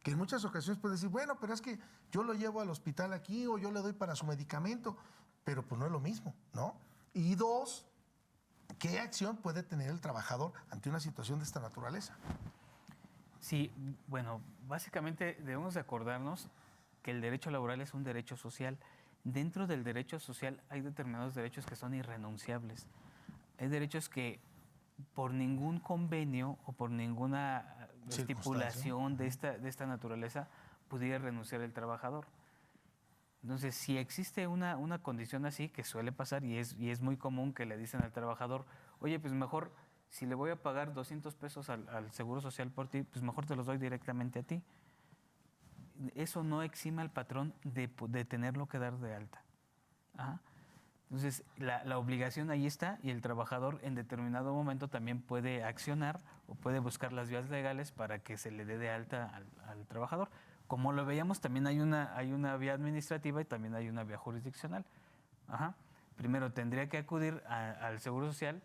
que en muchas ocasiones puede decir, bueno, pero es que yo lo llevo al hospital aquí o yo le doy para su medicamento, pero pues no es lo mismo, ¿no? Y dos, ¿qué acción puede tener el trabajador ante una situación de esta naturaleza? Sí, bueno, básicamente debemos de acordarnos que el derecho laboral es un derecho social. Dentro del derecho social hay determinados derechos que son irrenunciables. Hay derechos que por ningún convenio o por ninguna estipulación de esta naturaleza pudiera renunciar el trabajador. Entonces, si existe una condición así, que suele pasar y es muy común que le dicen al trabajador, oye, pues mejor, si le voy a pagar 200 pesos al Seguro Social por ti, pues mejor te los doy directamente a ti. Eso no exime al patrón de tenerlo que dar de alta. Ajá. Entonces, la obligación ahí está y el trabajador en determinado momento también puede accionar o puede buscar las vías legales para que se le dé de alta al trabajador. Como lo veíamos, también hay una vía administrativa y también hay una vía jurisdiccional. Ajá. Primero tendría que acudir al Seguro Social,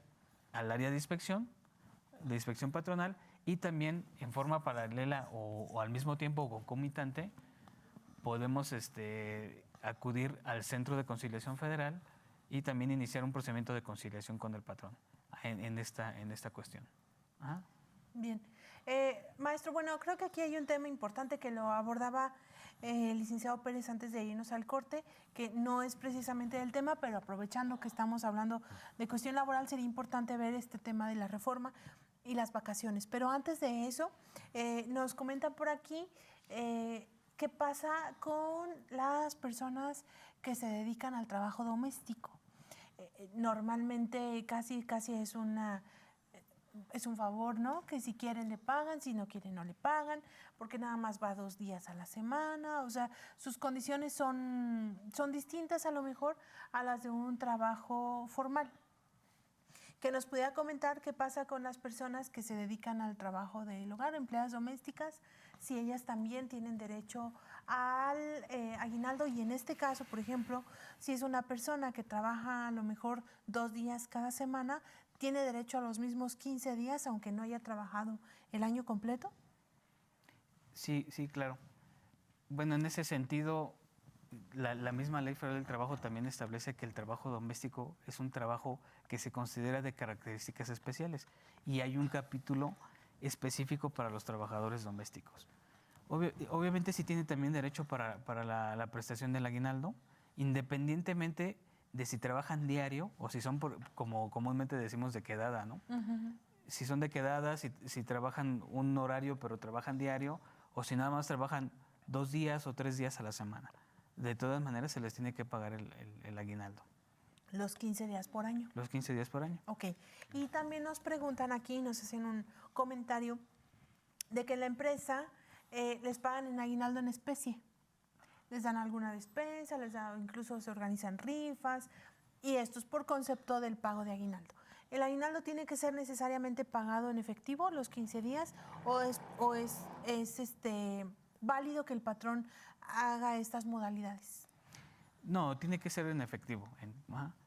al área de inspección patronal, y también en forma paralela o al mismo tiempo concomitante podemos acudir al Centro de Conciliación Federal y también iniciar un procedimiento de conciliación con el patrón en esta cuestión. Ajá. Bien. Maestro, bueno, creo que aquí hay un tema importante que lo abordaba el licenciado Pérez antes de irnos al corte, que no es precisamente del tema, pero aprovechando que estamos hablando de cuestión laboral, sería importante ver este tema de la reforma y las vacaciones. Pero antes de eso, nos comentan por aquí qué pasa con las personas que se dedican al trabajo doméstico. Normalmente casi es un favor, ¿no? Que si quieren le pagan, si no quieren no le pagan, porque nada más va 2 días a la semana. O sea, sus condiciones son distintas a lo mejor a las de un trabajo formal. Que nos pudiera comentar qué pasa con las personas que se dedican al trabajo del hogar, empleadas domésticas, si ellas también tienen derecho al aguinaldo, y en este caso, por ejemplo, si es una persona que trabaja a lo mejor 2 días cada semana, ¿tiene derecho a los mismos 15 días aunque no haya trabajado el año completo? Sí, claro. Bueno, en ese sentido, la misma Ley Federal del Trabajo también establece que el trabajo doméstico es un trabajo que se considera de características especiales y hay un capítulo específico para los trabajadores domésticos. Obviamente sí tiene también derecho para la prestación del aguinaldo, independientemente de si trabajan diario o si son, como comúnmente decimos, de quedada, ¿no? Uh-huh. Si son de quedada, si trabajan un horario pero trabajan diario, o si nada más trabajan 2 días o 3 días a la semana. De todas maneras se les tiene que pagar el aguinaldo. Los 15 días por año. Los 15 días por año. Ok. Y también nos preguntan aquí, nos hacen un comentario de que la empresa les pagan en aguinaldo en especie. Les dan alguna despensa, incluso se organizan rifas, y esto es por concepto del pago de aguinaldo. ¿El aguinaldo tiene que ser necesariamente pagado en efectivo los 15 días o es válido que el patrón haga estas modalidades? No, tiene que ser en efectivo.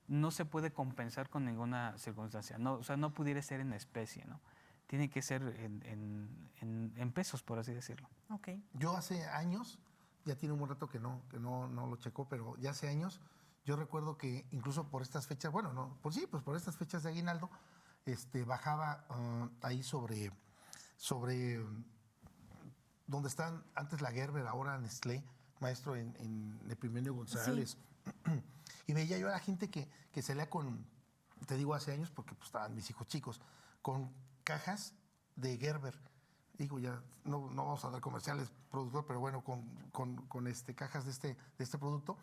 No se puede compensar con ninguna circunstancia. No, o sea, no pudiera ser en especie, ¿no? Tiene que ser en pesos, por así decirlo. Okay. Yo hace años, ya tiene un buen rato que no lo checó, pero ya hace años, yo recuerdo que incluso por estas fechas, bueno, no, pues sí, pues por estas fechas de aguinaldo, bajaba ahí sobre donde están antes la Gerber, ahora Nestlé, maestro, en Epimenio González. Sí. Y veía yo a la gente que salía con, te digo hace años porque pues, estaban mis hijos chicos, con cajas de Gerber. Digo, ya no vamos a dar comerciales, productor, pero bueno, con cajas de este producto,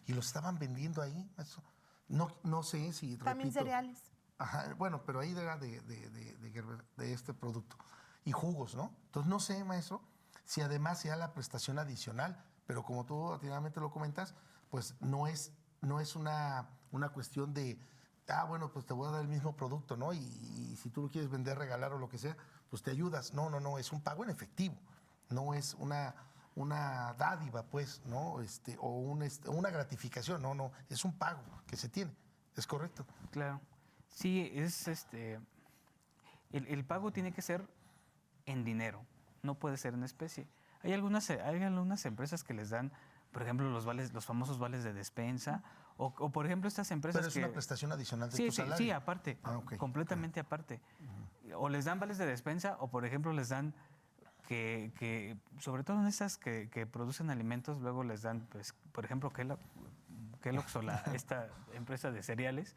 y los estaban vendiendo ahí. Eso. No sé si, también repito, cereales. Ajá, bueno, pero ahí era de Gerber, de este producto. Y jugos, ¿no? Entonces, no sé, maestro, si además sea la prestación adicional, pero como tú atinadamente lo comentas, pues no es una cuestión de, bueno, pues te voy a dar el mismo producto, ¿no? Y si tú lo quieres vender, regalar o lo que sea, pues te ayudas. No, es un pago en efectivo, no es una dádiva, pues, ¿no? O una gratificación, no, es un pago que se tiene, ¿es correcto? Claro, sí, el pago tiene que ser en dinero, no puede ser en especie. Hay algunas empresas que les dan, por ejemplo, los famosos vales de despensa, o por ejemplo estas empresas Pero es que... una prestación adicional de Sí, tu sí, salario. sí, aparte, Ok. completamente aparte. O les dan vales de despensa, o por ejemplo les dan que sobre todo en estas que producen alimentos, luego les dan, pues, por ejemplo, Kellogg's o esta empresa de cereales,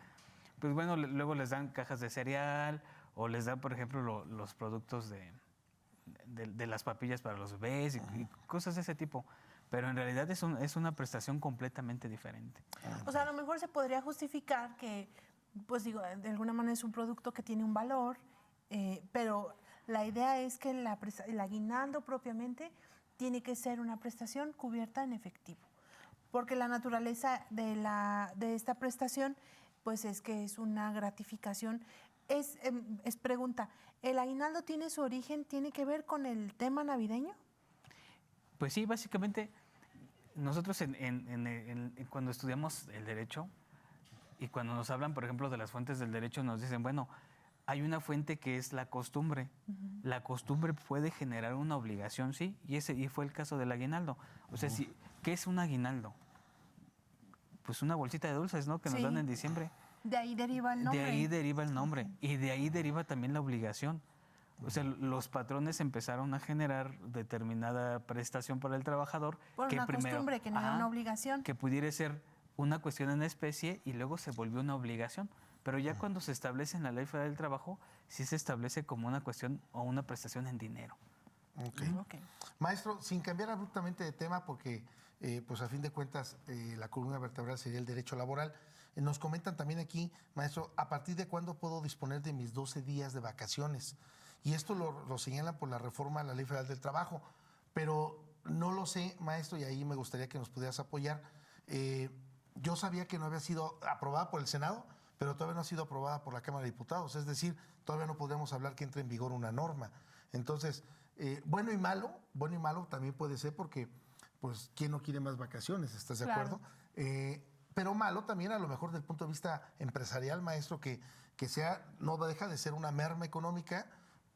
pues bueno, luego les dan cajas de cereal, o les dan, por ejemplo, los productos de las papillas para los bebés y cosas de ese tipo. Pero en realidad es una prestación completamente diferente. O sea, a lo mejor se podría justificar que, pues digo, de alguna manera es un producto que tiene un valor, pero la idea es que el aguinaldo propiamente tiene que ser una prestación cubierta en efectivo, porque la naturaleza de esta prestación, pues es que es una gratificación. Es pregunta, ¿el aguinaldo tiene su origen, tiene que ver con el tema navideño? Pues sí, básicamente nosotros cuando estudiamos el derecho y cuando nos hablan, por ejemplo, de las fuentes del derecho, nos dicen, bueno, hay una fuente que es la costumbre. La costumbre puede generar una obligación, sí, y fue el caso del aguinaldo. O sea, ¿qué es un aguinaldo? Pues una bolsita de dulces, ¿no? Que nos Sí. dan en diciembre. De ahí deriva el nombre. De ahí deriva el nombre y de ahí deriva también la obligación. O sea, los patrones empezaron a generar determinada prestación para el trabajador. Por una costumbre, que no era una obligación. Que pudiera ser una cuestión en especie y luego se volvió una obligación. Pero ya cuando se establece en la Ley Federal del Trabajo, sí se establece como una cuestión o una prestación en dinero. Ok. Maestro, sin cambiar abruptamente de tema, porque pues a fin de cuentas la columna vertebral sería el derecho laboral, nos comentan también aquí, maestro, ¿a partir de cuándo puedo disponer de mis 12 días de vacaciones? Y esto lo señalan por la reforma a la Ley Federal del Trabajo, pero no lo sé, maestro, y ahí me gustaría que nos pudieras apoyar. Yo sabía que no había sido aprobada por el Senado, pero todavía no ha sido aprobada por la Cámara de Diputados, es decir, todavía no podemos hablar que entre en vigor una norma. Entonces, bueno y malo también puede ser porque, pues, ¿quién no quiere más vacaciones? ¿Estás de acuerdo? Pero malo también a lo mejor desde el punto de vista empresarial, maestro, que sea, no deja de ser una merma económica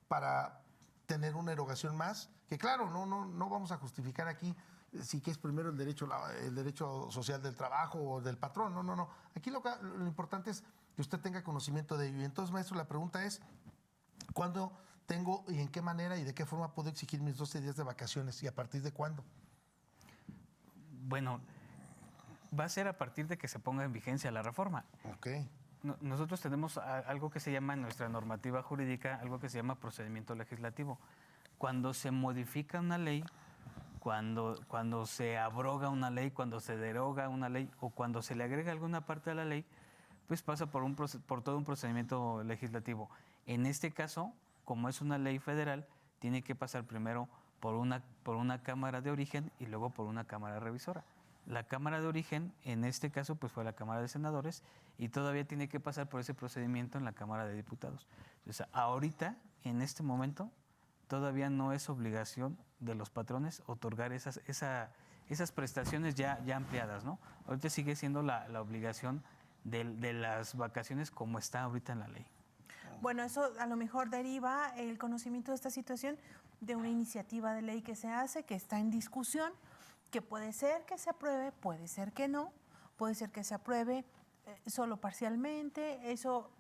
para tener una erogación más, que claro, no vamos a justificar aquí si que es primero el derecho social del trabajo o del patrón, no. Aquí lo importante es que usted tenga conocimiento de ello. Y entonces, maestro, la pregunta es, ¿cuándo tengo y en qué manera y de qué forma puedo exigir mis 12 días de vacaciones y a partir de cuándo? Bueno, va a ser a partir de que se ponga en vigencia la reforma. Ok. Nosotros tenemos algo que se llama en nuestra normativa jurídica, algo que se llama procedimiento legislativo. Cuando se modifica una ley, cuando se abroga una ley, cuando se deroga una ley o cuando se le agrega alguna parte a la ley, pues pasa por todo un procedimiento legislativo. En este caso, como es una ley federal, tiene que pasar primero por una Cámara de Origen y luego por una Cámara Revisora. La Cámara de Origen, en este caso, pues fue la Cámara de Senadores y todavía tiene que pasar por ese procedimiento en la Cámara de Diputados. Entonces, ahorita, en este momento, todavía no es obligación de los patrones otorgar esas prestaciones ya ampliadas, ¿no? Ahorita sigue siendo la obligación de las vacaciones como está ahorita en la ley. Bueno, eso a lo mejor deriva el conocimiento de esta situación de una iniciativa de ley que se hace, que está en discusión, que puede ser que se apruebe, puede ser que no, puede ser que se apruebe solo parcialmente, eso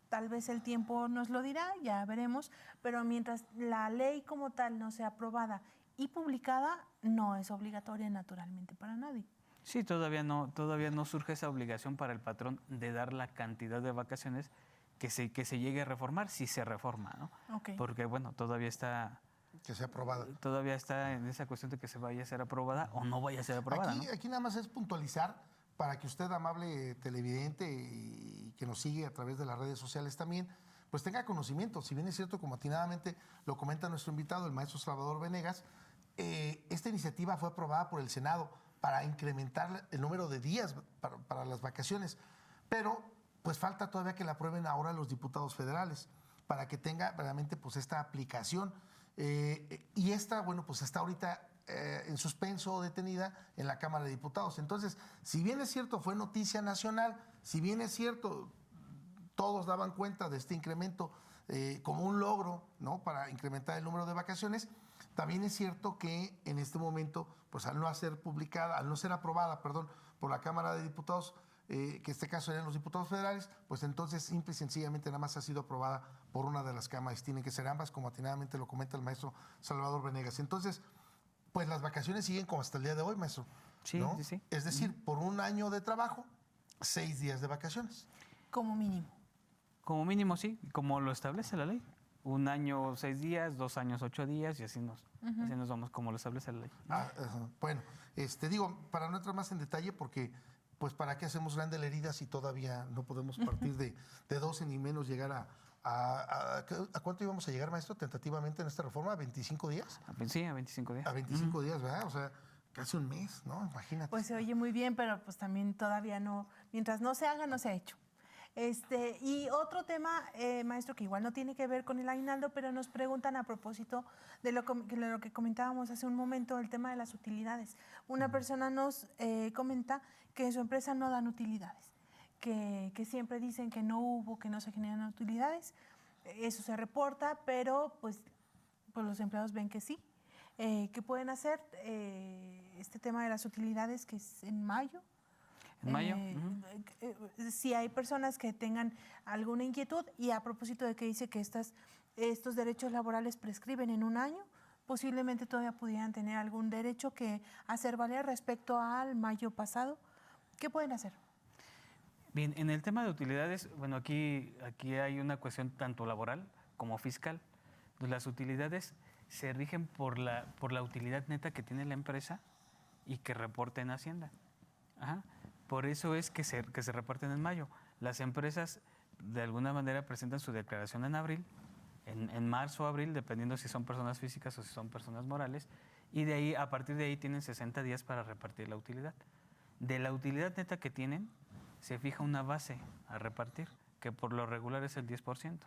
tal vez el tiempo nos lo dirá, ya veremos, pero mientras la ley como tal no sea aprobada y publicada, no es obligatoria naturalmente para nadie. Sí, todavía no surge esa obligación para el patrón de dar la cantidad de vacaciones que se llegue a reformar, si se reforma, ¿no? Okay. Porque, bueno, todavía está... Que sea aprobada. Todavía está en esa cuestión de que se vaya a ser aprobada o no vaya a ser aprobada, ¿no? Aquí nada más es puntualizar para que usted, amable televidente y que nos sigue a través de las redes sociales también, pues tenga conocimiento. Si bien es cierto, como atinadamente lo comenta nuestro invitado, el maestro Salvador Venegas, esta iniciativa fue aprobada por el Senado para incrementar el número de días para las vacaciones, pero pues falta todavía que la aprueben ahora los diputados federales para que tenga realmente pues esta aplicación. Y esta, bueno, pues está ahorita en suspenso o detenida en la Cámara de Diputados. Entonces, si bien es cierto, fue noticia nacional, si bien es cierto, todos daban cuenta de este incremento como un logro, ¿no?, para incrementar el número de vacaciones, También es cierto que en este momento, pues al no ser publicada, al no ser aprobada, perdón, por la Cámara de Diputados, que en este caso eran los diputados federales, pues entonces simple y sencillamente nada más ha sido aprobada por una de las cámaras. Tienen que ser ambas, como atinadamente lo comenta el maestro Salvador Venegas. Entonces, pues las vacaciones siguen como hasta el día de hoy, maestro. Sí, ¿no? sí, sí. Es decir, por un año de trabajo, 6 días de vacaciones. Como mínimo. Como mínimo, sí, como lo establece la ley. 1 año, 6 días, 2 años, 8 días, y así nos vamos, como lo establece la ley. Bueno, digo, para no entrar más en detalle, porque pues para qué hacemos grandes heridas si todavía no podemos partir de 12 ni menos llegar ¿a cuánto íbamos a llegar, maestro, tentativamente en esta reforma? ¿A 25 días? Sí, a 25 días. A 25 días, ¿verdad? O sea, casi un mes, ¿no? Imagínate. Pues se oye muy bien, pero pues también todavía no, mientras no se haga, no se ha hecho. Y otro tema, maestro, que igual no tiene que ver con el aguinaldo, pero nos preguntan a propósito de lo que comentábamos hace un momento, el tema de las utilidades. Una persona nos comenta que en su empresa no dan utilidades, que siempre dicen que no hubo, que no se generan utilidades. Eso se reporta, pero pues los empleados ven que sí. ¿Qué pueden hacer? Este tema de las utilidades, que es en mayo. En mayo. Si hay personas que tengan alguna inquietud, y a propósito de que dice que estos derechos laborales prescriben en 1 año, posiblemente todavía pudieran tener algún derecho que hacer valer respecto al mayo pasado. ¿Qué pueden hacer? Bien, en el tema de utilidades, bueno, aquí hay una cuestión tanto laboral como fiscal. Pues las utilidades se rigen por la utilidad neta que tiene la empresa y que reporta en Hacienda. Ajá. Por eso es que se reparten en mayo. Las empresas de alguna manera presentan su declaración en abril, en marzo o abril, dependiendo si son personas físicas o si son personas morales, y de ahí, a partir de ahí tienen 60 días para repartir la utilidad. De la utilidad neta que tienen, se fija una base a repartir, que por lo regular es el 10%.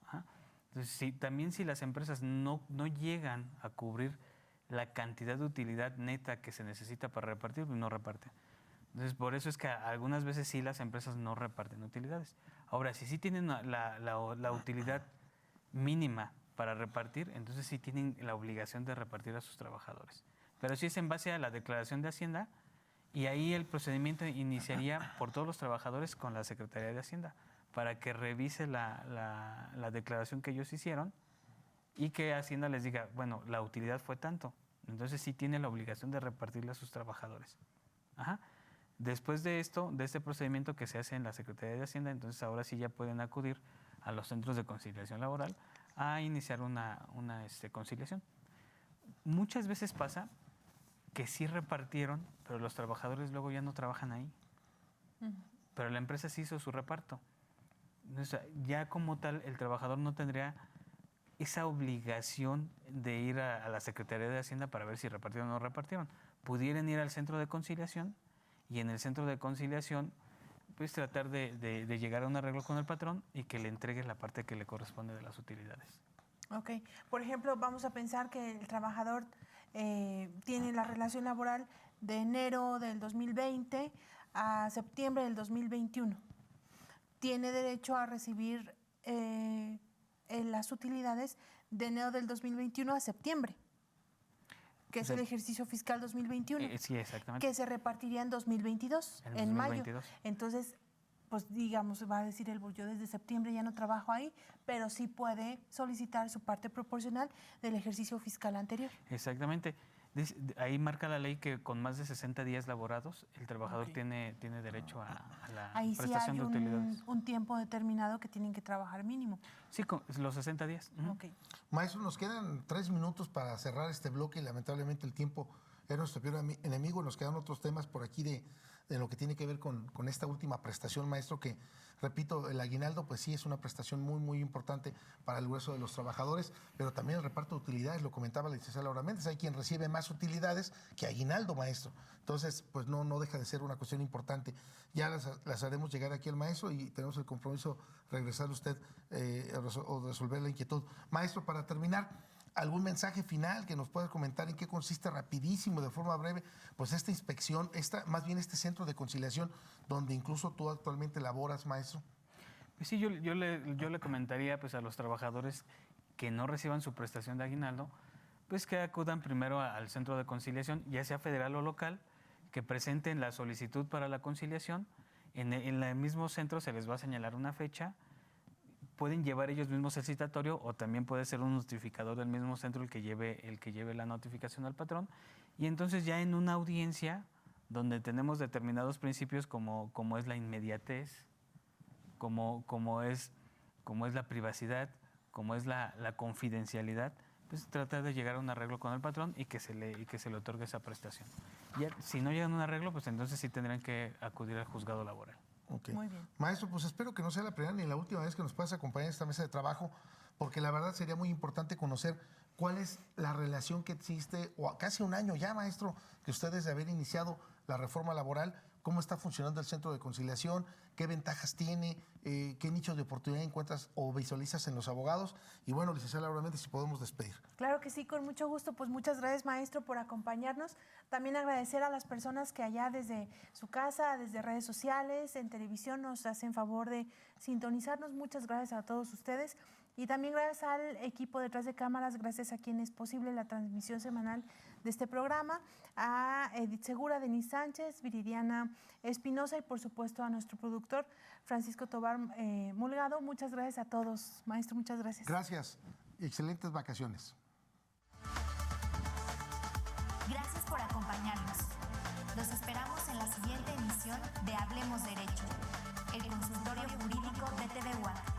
Ajá. Entonces, también si las empresas no llegan a cubrir la cantidad de utilidad neta que se necesita para repartir, pues no reparten. Entonces, por eso es que algunas veces sí las empresas no reparten utilidades. Ahora, si sí tienen la utilidad mínima para repartir, entonces sí tienen la obligación de repartir a sus trabajadores. Pero sí es en base a la declaración de Hacienda, y ahí el procedimiento iniciaría por todos los trabajadores con la Secretaría de Hacienda para que revise la declaración que ellos hicieron y que Hacienda les diga, bueno, la utilidad fue tanto. Entonces sí tiene la obligación de repartirle a sus trabajadores. Ajá. Después de esto, de este procedimiento que se hace en la Secretaría de Hacienda, entonces ahora sí ya pueden acudir a los centros de conciliación laboral a iniciar una conciliación. Muchas veces pasa que sí repartieron, pero los trabajadores luego ya no trabajan ahí. Pero la empresa sí hizo su reparto. Entonces, ya como tal, el trabajador no tendría esa obligación de ir a la Secretaría de Hacienda para ver si repartieron o no repartieron. Pudieran ir al centro de conciliación, y en el centro de conciliación pues tratar de llegar a un arreglo con el patrón y que le entregue la parte que le corresponde de las utilidades. Ok. Por ejemplo, vamos a pensar que el trabajador tiene la relación laboral de enero del 2020 a septiembre del 2021. Tiene derecho a recibir las utilidades de enero del 2021 a septiembre, que es el ejercicio fiscal 2021. Sí, exactamente. Que se repartiría en 2022, en mayo. Entonces, pues digamos, va a decir yo desde septiembre ya no trabajo ahí, pero sí puede solicitar su parte proporcional del ejercicio fiscal anterior. Exactamente. Ahí marca la ley que con más de 60 días laborados el trabajador tiene derecho a la ahí sí prestación hay de utilidades. un tiempo determinado que tienen que trabajar mínimo. Sí, con los 60 días. Okay. Maestro, nos quedan 3 minutos para cerrar este bloque y lamentablemente el tiempo es nuestro peor enemigo. Nos quedan otros temas por aquí de lo que tiene que ver con esta última prestación, maestro, que, repito, el aguinaldo, pues sí es una prestación muy, muy importante para el grueso de los trabajadores, pero también el reparto de utilidades, lo comentaba la licenciada Laura Méndez, hay quien recibe más utilidades que aguinaldo, maestro. Entonces, pues no deja de ser una cuestión importante. Ya las haremos llegar aquí al maestro y tenemos el compromiso de regresar a usted o resolver la inquietud. Maestro, para terminar, ¿algún mensaje final que nos pueda comentar en qué consiste rapidísimo, de forma breve, pues esta inspección, más bien este centro de conciliación, donde incluso tú actualmente laboras, maestro? Pues sí, yo le comentaría pues a los trabajadores que no reciban su prestación de aguinaldo, pues que acudan primero al centro de conciliación, ya sea federal o local, que presenten la solicitud para la conciliación. En el mismo centro se les va a señalar una fecha. Pueden llevar ellos mismos el citatorio o también puede ser un notificador del mismo centro el que lleve la notificación al patrón. Y entonces ya en una audiencia donde tenemos determinados principios como es la inmediatez, como es la privacidad, como es la confidencialidad, pues tratar de llegar a un arreglo con el patrón y que se le otorgue esa prestación. Y si no llegan a un arreglo, pues entonces sí tendrán que acudir al juzgado laboral. Ok. Muy bien. Maestro, pues espero que no sea la primera ni la última vez que nos puedas acompañar en esta mesa de trabajo, porque la verdad sería muy importante conocer cuál es la relación que existe, o casi un año ya, maestro, que ustedes de haber iniciado la reforma laboral, cómo está funcionando el centro de conciliación, qué ventajas tiene, qué nichos de oportunidad encuentras o visualizas en los abogados. Y bueno, licenciada Laura Méndez, si podemos despedir. Claro que sí, con mucho gusto. Pues muchas gracias, maestro, por acompañarnos. También agradecer a las personas que allá desde su casa, desde redes sociales, en televisión, nos hacen favor de sintonizarnos. Muchas gracias a todos ustedes. Y también gracias al equipo detrás de cámaras, gracias a quien es posible la transmisión semanal de este programa, a Edith Segura, Denis Sánchez, Viridiana Espinosa y por supuesto a nuestro productor Francisco Tobar Mulgado. Muchas gracias a todos. Maestro, muchas gracias. Gracias y excelentes vacaciones. Gracias por acompañarnos. Los esperamos en la siguiente emisión de Hablemos Derecho, el consultorio jurídico de TV UAC.